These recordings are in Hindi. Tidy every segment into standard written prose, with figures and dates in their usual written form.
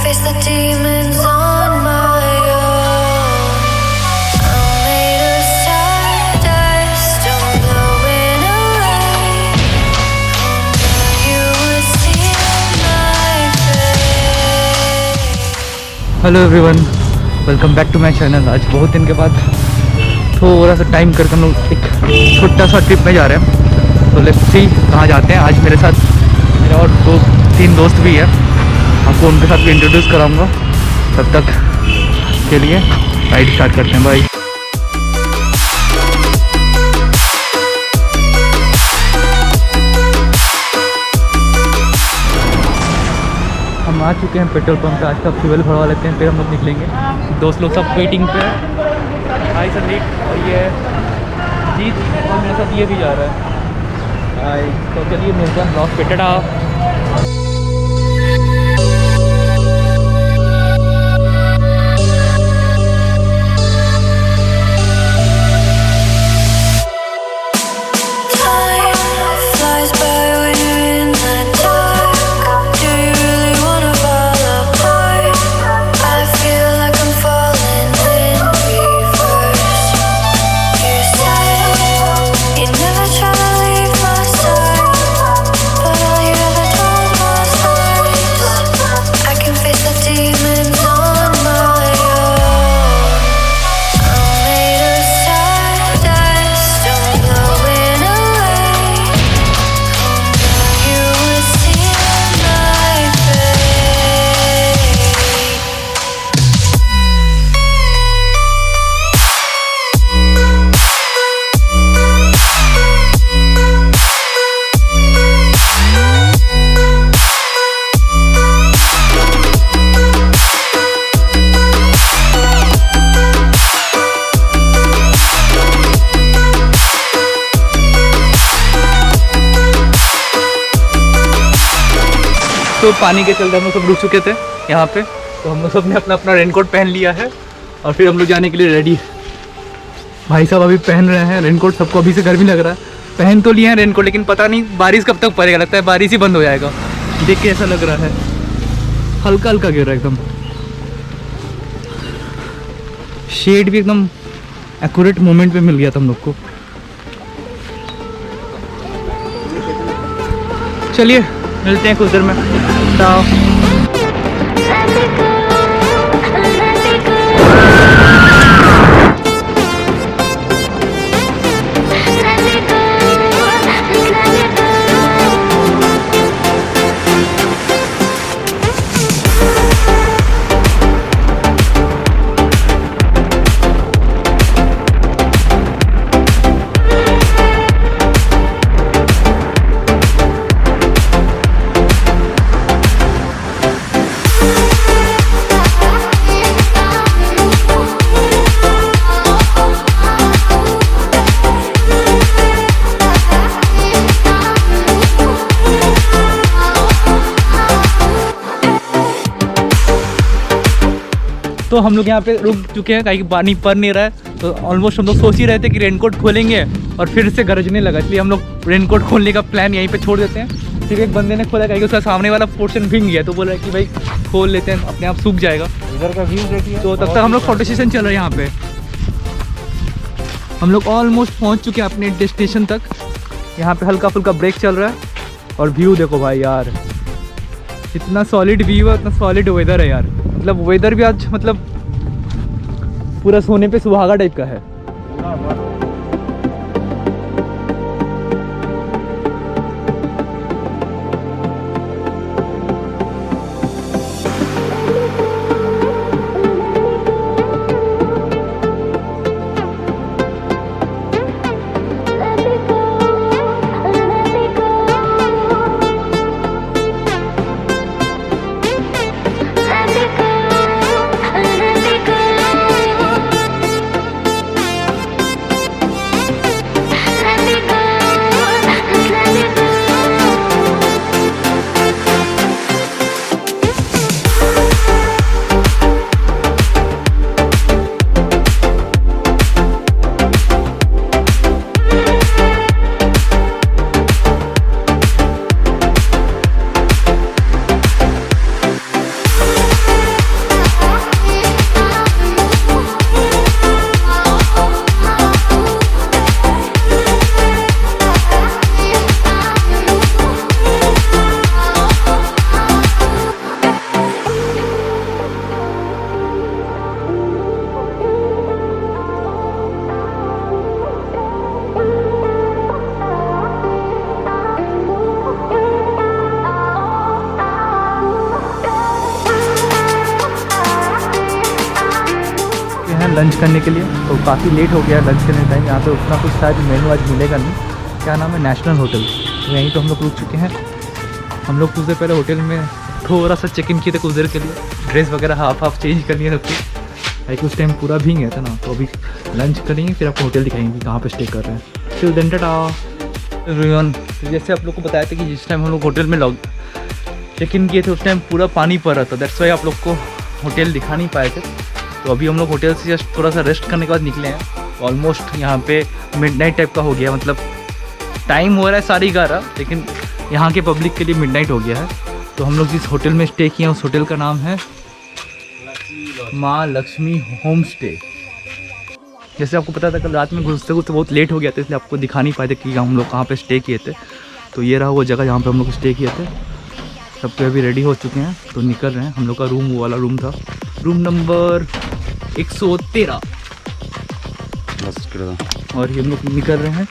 face the demons on my own. I'm made of stardust, I'm blowing away. Only you would see my face. Hello everyone, welcome back to my channel. आज बहुत दिन के बाद थोड़ा सा टाइम करके हम लोग एक छोटा सा ट्रिप में जा रहे हैं। तो लेट्स सी कहाँ जाते हैं। आज मेरे साथ मेरे और तीन दोस्त भी है, आपको उनके साथ भी इंट्रोड्यूस कराऊंगा। तब तक के लिए राइड स्टार्ट करते हैं। भाई हम आ चुके हैं पेट्रोल पंप पे। आज का फ्यूल भरवा लेते हैं, फिर हम लोग निकलेंगे। दोस्त लोग सब वेटिंग पे है। हाय संदीप, और ये जीत, और मेरे साथ ये भी जा रहा है। हाय, तो चलिए मिलते हैं ब्लॉग पे। टाटा। तो पानी के चलते हम लोग सब रुक चुके थे यहाँ पे। तो हम लोग सब ने अपना अपना रेनकोट पहन लिया है और फिर हम लोग जाने के लिए रेडी। भाई साहब अभी पहन रहे हैं रेनकोट। सबको अभी से गर्मी लग रहा है। पहन तो लिए हैं रेनकोट, लेकिन पता नहीं बारिश कब तक पड़ेगा। लगता है बारिश ही बंद हो जाएगा। देख के ऐसा लग रहा है, हल्का हल्का गिर रहा है एकदम। शेड भी एकदम एक्यूरेट मोमेंट पे मिल गया था हम लोग को। चलिए मिलते हैं कुछ देर में। बताओ। तो हम लोग यहाँ पे रुक चुके हैं, कहीं पानी पड़ नहीं रहा है। तो ऑलमोस्ट हम लोग सोच ही रहे थे कि रेनकोट खोलेंगे और फिर से गरजने लगा, इसलिए हम लोग रेनकोट खोलने का प्लान यहीं पे छोड़ देते हैं। फिर एक बंदे ने खोला, कहीं उसका सामने वाला पोर्शन भीग गया, तो बोल रहा है कि भाई खोल लेते हैं, अपने आप सूख जाएगा। इधर का व्यू देखिए। तो तब तक हम लोग फोटो सेशन चल रहे हैं यहाँ पे। हम लोग ऑलमोस्ट पहुँच चुके हैं अपने डेस्टिनेशन तक। यहाँ पे हल्का फुल्का ब्रेक चल रहा है और व्यू देखो भाई यार, इतना सॉलिड व्यू है, इतना सॉलिड वेदर है यार। मतलब वेदर भी आज मतलब पूरा सोने पे सुहागा टाइप का है। लंच करने के लिए। तो काफ़ी लेट हो गया लंच करने टाइम। यहाँ पे उतना कुछ शायद मेनू आज मिलेगा नहीं। क्या नाम है, नेशनल होटल। तो यहीं पे हम लोग रुक चुके हैं। हम लोग कुछ देर पहले होटल में थोड़ा सा चेक इन किए थे कुछ देर के लिए। ड्रेस वगैरह हाफ चेंज कर लिए सबकी, लाइक उस टाइम पूरा भीग गया था ना। तो अभी लंच करेंगे, फिर आपको होटल दिखाएंगे कहाँ पे स्टे कर रहे हैं। फिर देन टाटा एवरीवन। जैसे आप लोग को बताया था कि जिस टाइम हम लोग होटल में चेक इन किए थे उस टाइम पूरा पानी पड़ रहा था। दैट्स वाई आप लोग को होटल दिखा नहीं पाए थे। तो अभी हम लोग होटल से जस्ट थोड़ा सा रेस्ट करने के बाद निकले हैं। ऑलमोस्ट यहाँ पे मिडनाइट टाइप का हो गया, मतलब टाइम हो रहा है 11:30, लेकिन यहाँ के पब्लिक के लिए मिडनाइट हो गया है। तो हम लोग जिस होटल में स्टे किए हैं उस होटल का नाम है माँ लक्ष्मी होम स्टे। जैसे आपको पता था कल रात में घुसते घुसते बहुत लेट हो गया था, इसलिए आपको दिखा नहीं पाए थे कि हम लोग कहाँ पे स्टे किए थे। तो ये रहा वो जगह जहाँ पे हम लोग स्टे किए थे। सब पे अभी रेडी हो चुके हैं तो निकल रहे हैं। हम लोग का रूम वो वाला रूम था, रूम नंबर 113। और ये हम लोग निकल रहे हैं।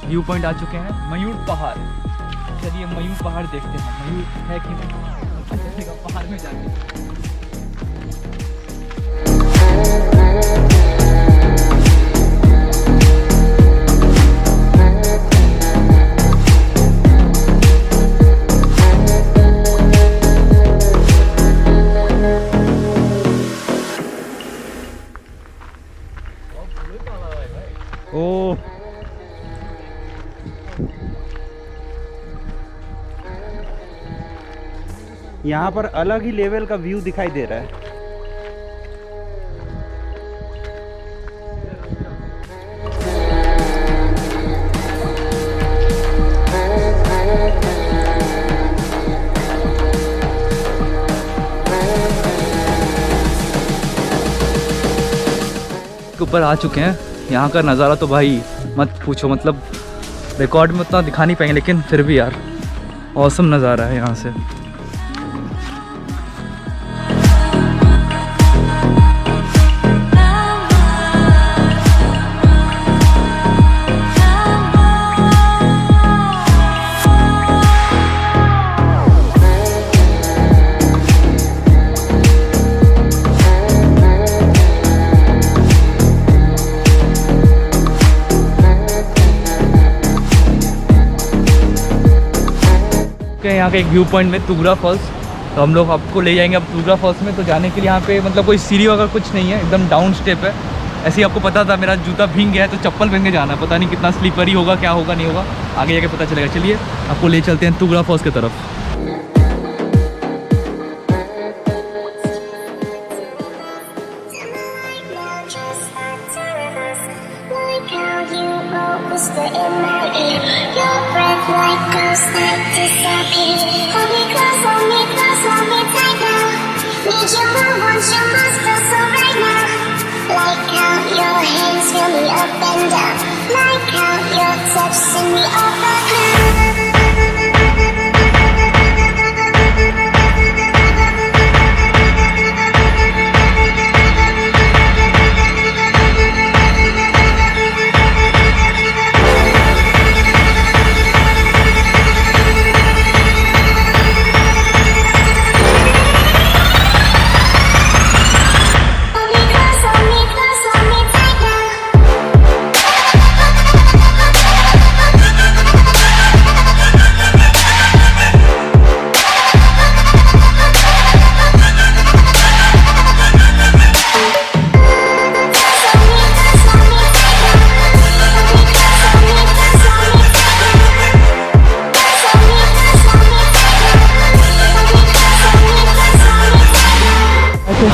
व्यू पॉइंट आ चुके हैं, मयूर पहाड़। चलिए मयूर पहाड़ देखते हैं, मयूर है कि नहीं। पता चलेगा पहाड़ में जाके। ओ यहाँ पर अलग ही लेवल का व्यू दिखाई दे रहा है। ऊपर आ चुके हैं। यहाँ का नज़ारा तो भाई मत पूछो, मतलब रिकॉर्ड में उतना दिखा नहीं पाएंगे, लेकिन फिर भी यार औसम नज़ारा है यहाँ से। यहाँ के एक व्यू पॉइंट में तुगरा फॉल्स, तो हम लोग आपको ले जाएंगे अब तुगरा फॉल्स में। तो जाने के लिए यहाँ पे मतलब कोई सीढ़ी वगैरह कुछ नहीं है, एकदम डाउन स्टेप है। ऐसे ही आपको पता था मेरा जूता भीग गया है तो चप्पल पहन के जाना है, पता नहीं कितना स्लीपरी होगा, क्या होगा नहीं होगा, आगे जाके पता चलेगा। चलिए आपको ले चलते हैं तुगड़ा फॉल्स की तरफ। Whisper in my ear, your breath like ghosts that disappear. Hold me close, hold me close, hold me tight now. Need you more, want you more, still so right now. Like how your hands fill me up and down. Like how your touch send me off the ground.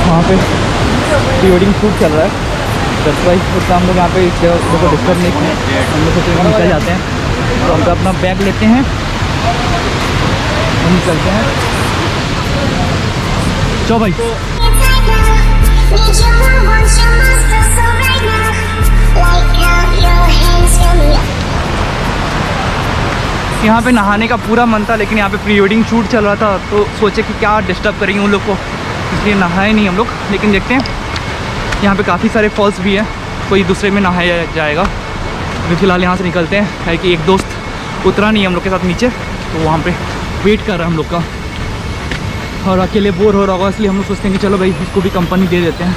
वहाँ पे प्री वेडिंग शूट चल रहा है, दस वाइज तो हम लोग यहाँ पे इस जगह को डिस्टर्ब नहीं किए, हम लोग सोचते हैं निकल जाते हैं। तो हम अपना बैग लेते हैं, हम चलते हैं। चलो भाई। यहाँ पे नहाने का पूरा मन था, लेकिन यहाँ पे प्री वेडिंग शूट चल रहा था तो सोचे कि क्या डिस्टर्ब करेंगे उन लोग को, इसलिए नहाए नहीं हम लोग। लेकिन देखते हैं यहाँ पे काफ़ी सारे फॉल्स भी हैं, कोई दूसरे में नहाया जाएगा। अभी फ़िलहाल यहाँ से निकलते हैं, है कि एक दोस्त उतरा नहीं है हम लोग के साथ नीचे, तो वहाँ पे वेट कर रहा है हम लोग का, और अकेले बोर हो रहा होगा, इसलिए हम लोग सोचते हैं कि चलो भाई उसको भी कंपनी दे देते हैं।